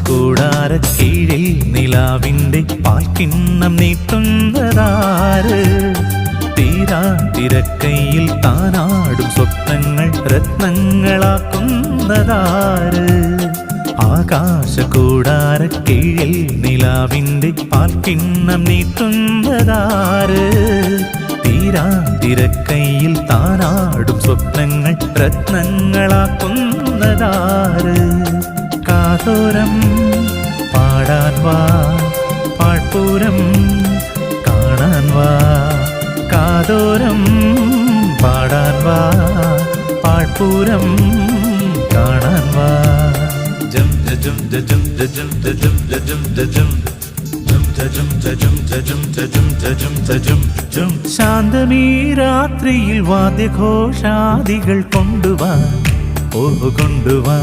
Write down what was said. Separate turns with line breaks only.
കൂടാരക്കീഴിൽ നിലാവിൻ്റെ പാൽക്കിണ്ണം നീട്ടുന്നതാര്? തീരാ തിരക്കൈയിൽ താനാടും സ്വപ്നങ്ങൾ രത്നങ്ങളാക്കുന്നതാര്? ആകാശകൂടാരക്കീഴിൽ നിലാവിൻ്റെ പാൽക്കിണ്ണം നീട്ടുന്നതാര്? തീരാ തിരക്കൈയിൽ താനാടും സ്വപ്നങ്ങൾ രത്നങ്ങളാക്കുന്നതാര്? കാതോരം പാടാൻ വാ, പാഴ്പൂരം കാണാൻ വാ. കാതോരം പാടാൻ വാ, പാഴ്പൂരം കാണാൻ വാ. ജം ജം ജം ജം ജം ജം ജം ശാന്തമീ രാത്രിയിൽ വാദ്യഘോഷാദികൾ കൊണ്ടുവാ, ഓ കൊണ്ടുവാ.